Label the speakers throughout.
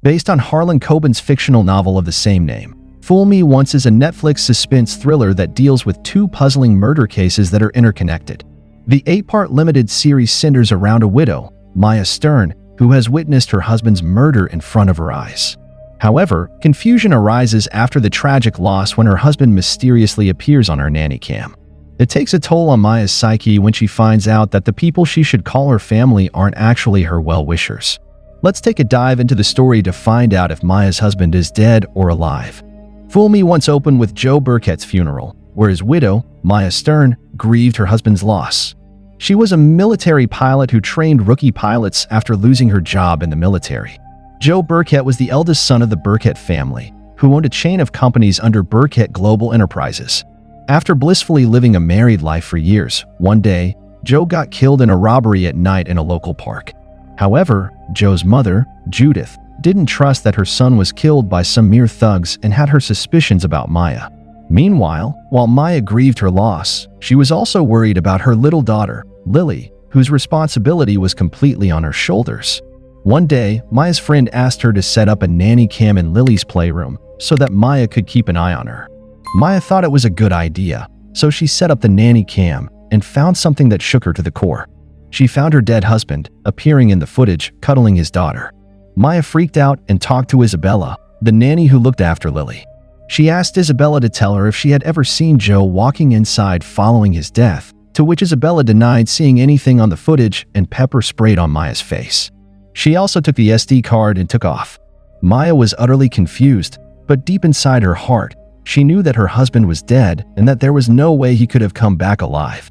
Speaker 1: based on Harlan Coben's fictional novel of the same name. Fool Me Once is a Netflix suspense thriller that deals with two puzzling murder cases that are interconnected. The 8-part limited series centers around a widow, Maya Stern, who has witnessed her husband's murder in front of her eyes. However, confusion arises after the tragic loss when her husband mysteriously appears on her nanny cam. It takes a toll on Maya's psyche when she finds out that the people she should call her family aren't actually her well-wishers. Let's take a dive into the story to find out if Maya's husband is dead or alive. Fool Me Once opened with Joe Burkett's funeral, where his widow, Maya Stern, grieved her husband's loss. She was a military pilot who trained rookie pilots after losing her job in the military. Joe Burkett was the eldest son of the Burkett family, who owned a chain of companies under Burkett Global Enterprises. After blissfully living a married life for years, one day, Joe got killed in a robbery at night in a local park. However, Joe's mother, Judith, didn't trust that her son was killed by some mere thugs and had her suspicions about Maya. Meanwhile, while Maya grieved her loss, she was also worried about her little daughter, Lilly, whose responsibility was completely on her shoulders. One day, Maya's friend asked her to set up a nanny cam in Lilly's playroom so that Maya could keep an eye on her. Maya thought it was a good idea, so she set up the nanny cam and found something that shook her to the core. She found her dead husband, appearing in the footage, cuddling his daughter. Maya freaked out and talked to Isabella, the nanny who looked after Lilly. She asked Isabella to tell her if she had ever seen Joe walking inside following his death, to which Isabella denied seeing anything on the footage and pepper sprayed on Maya's face. She also took the SD card and took off. Maya was utterly confused, but deep inside her heart, she knew that her husband was dead and that there was no way he could have come back alive.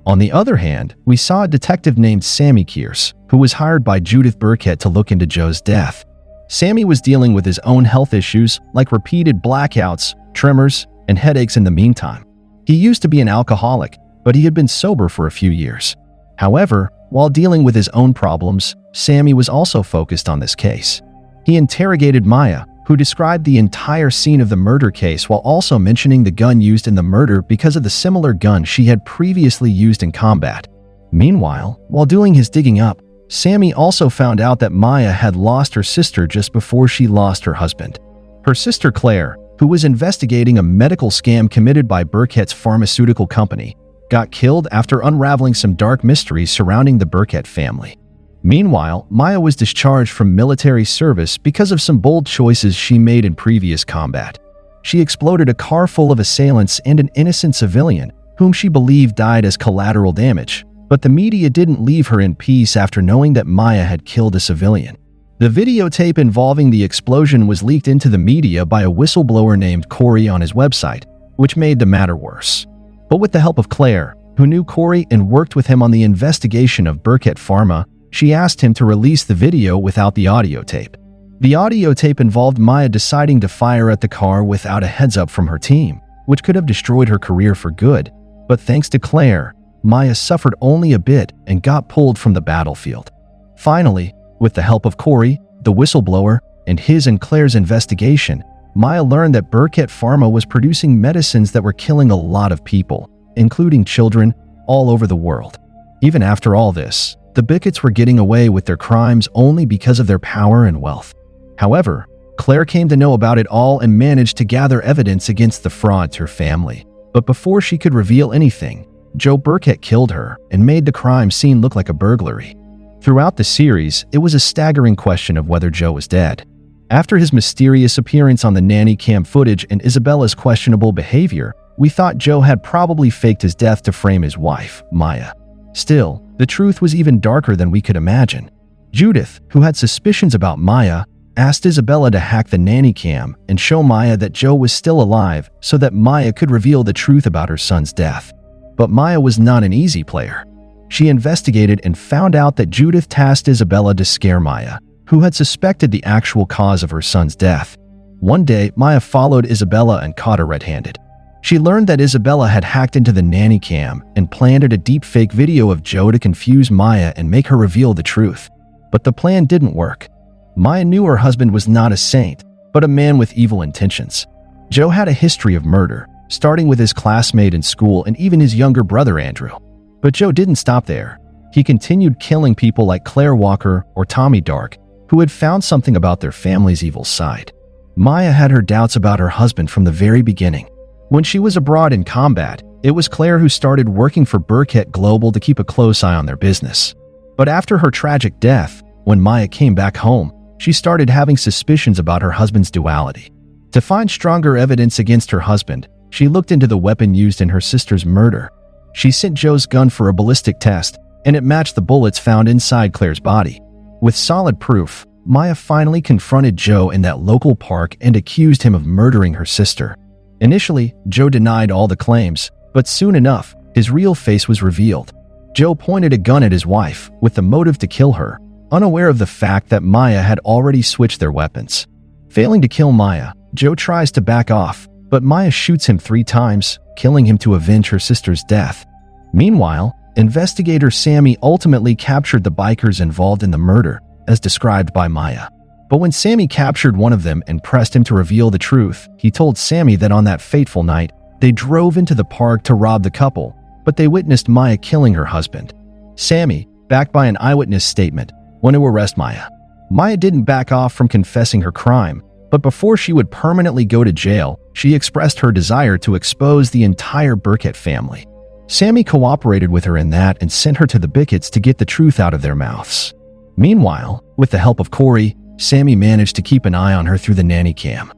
Speaker 1: On the other hand, we saw a detective named Sammy Kears, who was hired by Judith Burkett to look into Joe's death. Sammy was dealing with his own health issues like repeated blackouts, tremors, and headaches in the meantime. He used to be an alcoholic, but he had been sober for a few years. However, while dealing with his own problems, Sammy was also focused on this case. He interrogated Maya, who described the entire scene of the murder case while also mentioning the gun used in the murder because of the similar gun she had previously used in combat. Meanwhile, while doing his digging up, Sammy also found out that Maya had lost her sister just before she lost her husband. Her sister Claire, who was investigating a medical scam committed by Burkett's pharmaceutical company, got killed after unraveling some dark mysteries surrounding the Burkett family. Meanwhile, Maya was discharged from military service because of some bold choices she made in previous combat. She exploded a car full of assailants and an innocent civilian, whom she believed died as collateral damage, but the media didn't leave her in peace after knowing that Maya had killed a civilian. The videotape involving the explosion was leaked into the media by a whistleblower named Corey on his website, which made the matter worse. But with the help of Claire, who knew Corey and worked with him on the investigation of Burkett Pharma, she asked him to release the video without the audio tape. The audio tape involved Maya deciding to fire at the car without a heads-up from her team, which could have destroyed her career for good. But thanks to Claire, Maya suffered only a bit and got pulled from the battlefield. Finally, with the help of Corey, the whistleblower, and his and Claire's investigation, Maya learned that Burkett Pharma was producing medicines that were killing a lot of people, including children, all over the world. Even after all this, the Burketts were getting away with their crimes only because of their power and wealth. However, Claire came to know about it all and managed to gather evidence against the fraud to her family. But before she could reveal anything, Joe Burkett killed her and made the crime scene look like a burglary. Throughout the series, it was a staggering question of whether Joe was dead. After his mysterious appearance on the nanny cam footage and Isabella's questionable behavior, we thought Joe had probably faked his death to frame his wife, Maya. Still, the truth was even darker than we could imagine. Judith, who had suspicions about Maya, asked Isabella to hack the nanny cam and show Maya that Joe was still alive so that Maya could reveal the truth about her son's death. But Maya was not an easy player. She investigated and found out that Judith tasked Isabella to scare Maya, who had suspected the actual cause of her son's death. One day, Maya followed Isabella and caught her red-handed. She learned that Isabella had hacked into the nanny cam and planted a deep-fake video of Joe to confuse Maya and make her reveal the truth. But the plan didn't work. Maya knew her husband was not a saint, but a man with evil intentions. Joe had a history of murder, starting with his classmate in school and even his younger brother Andrew. But Joe didn't stop there. He continued killing people like Claire Walker or Tommy Dark, who had found something about their family's evil side. Maya had her doubts about her husband from the very beginning. When she was abroad in combat, it was Claire who started working for Burkett Global to keep a close eye on their business. But after her tragic death, when Maya came back home, she started having suspicions about her husband's duality. To find stronger evidence against her husband, she looked into the weapon used in her sister's murder. She sent Joe's gun for a ballistic test, and it matched the bullets found inside Claire's body. With solid proof, Maya finally confronted Joe in that local park and accused him of murdering her sister. Initially, Joe denied all the claims, but soon enough, his real face was revealed. Joe pointed a gun at his wife with the motive to kill her, unaware of the fact that Maya had already switched their weapons. Failing to kill Maya, Joe tries to back off, but Maya shoots him 3 times, killing him to avenge her sister's death. Meanwhile, investigator Sammy ultimately captured the bikers involved in the murder, as described by Maya. But when Sammy captured one of them and pressed him to reveal the truth, he told Sammy that on that fateful night, they drove into the park to rob the couple, but they witnessed Maya killing her husband. Sammy, backed by an eyewitness statement, went to arrest Maya. Maya didn't back off from confessing her crime, but before she would permanently go to jail, she expressed her desire to expose the entire Burkett family. Sammy cooperated with her in that and sent her to the Bicketts to get the truth out of their mouths. Meanwhile, with the help of Corey, Sammy managed to keep an eye on her through the nanny cam.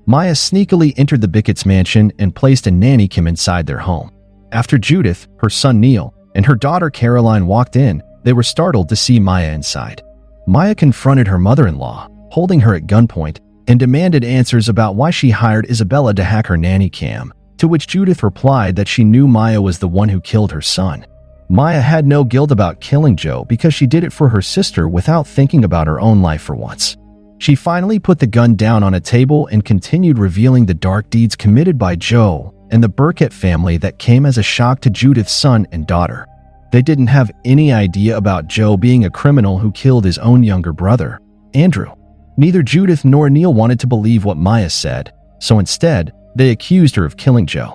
Speaker 1: Maya sneakily entered the Bicketts' mansion and placed a nanny cam inside their home. After Judith, her son Neil, and her daughter Caroline walked in, they were startled to see Maya inside. Maya confronted her mother-in-law, holding her at gunpoint, and demanded answers about why she hired Isabella to hack her nanny cam, to which Judith replied that she knew Maya was the one who killed her son. Maya had no guilt about killing Joe because she did it for her sister without thinking about her own life for once. She finally put the gun down on a table and continued revealing the dark deeds committed by Joe and the Burkett family that came as a shock to Judith's son and daughter. They didn't have any idea about Joe being a criminal who killed his own younger brother, Andrew. Neither Judith nor Neil wanted to believe what Maya said, so instead, they accused her of killing Joe.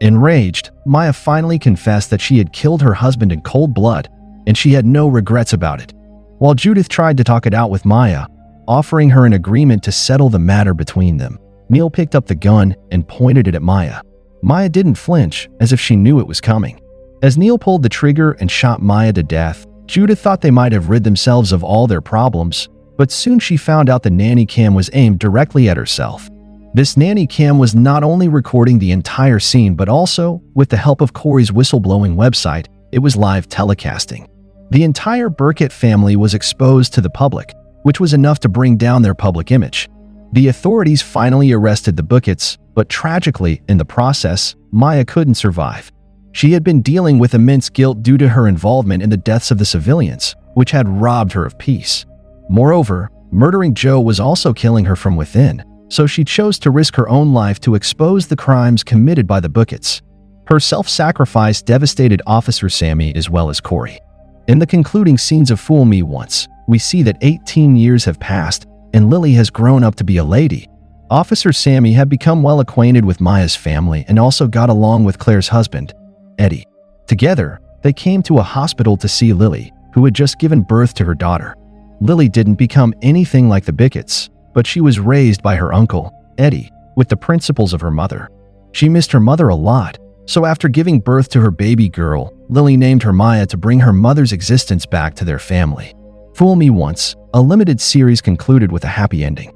Speaker 1: Enraged, Maya finally confessed that she had killed her husband in cold blood, and she had no regrets about it. While Judith tried to talk it out with Maya, offering her an agreement to settle the matter between them, Neil picked up the gun and pointed it at Maya. Maya didn't flinch, as if she knew it was coming. As Neil pulled the trigger and shot Maya to death, Judith thought they might have rid themselves of all their problems, but soon she found out the nanny cam was aimed directly at herself. This nanny cam was not only recording the entire scene, but also, with the help of Corey's whistleblowing website, it was live telecasting. The entire Burkett family was exposed to the public, which was enough to bring down their public image. The authorities finally arrested the Burketts, but tragically, in the process, Maya couldn't survive. She had been dealing with immense guilt due to her involvement in the deaths of the civilians, which had robbed her of peace. Moreover, murdering Joe was also killing her from within, so she chose to risk her own life to expose the crimes committed by the Burketts. Her self-sacrifice devastated Officer Sammy as well as Corey. In the concluding scenes of Fool Me Once, we see that 18 years have passed and Lilly has grown up to be a lady. Officer Sammy had become well acquainted with Maya's family and also got along with Claire's husband, Eddie. Together, they came to a hospital to see Lilly, who had just given birth to her daughter. Lilly didn't become anything like the Bicketts, but she was raised by her uncle, Eddie, with the principles of her mother. She missed her mother a lot, so after giving birth to her baby girl, Lilly named her Maya to bring her mother's existence back to their family. Fool Me Once, a limited series concluded with a happy ending.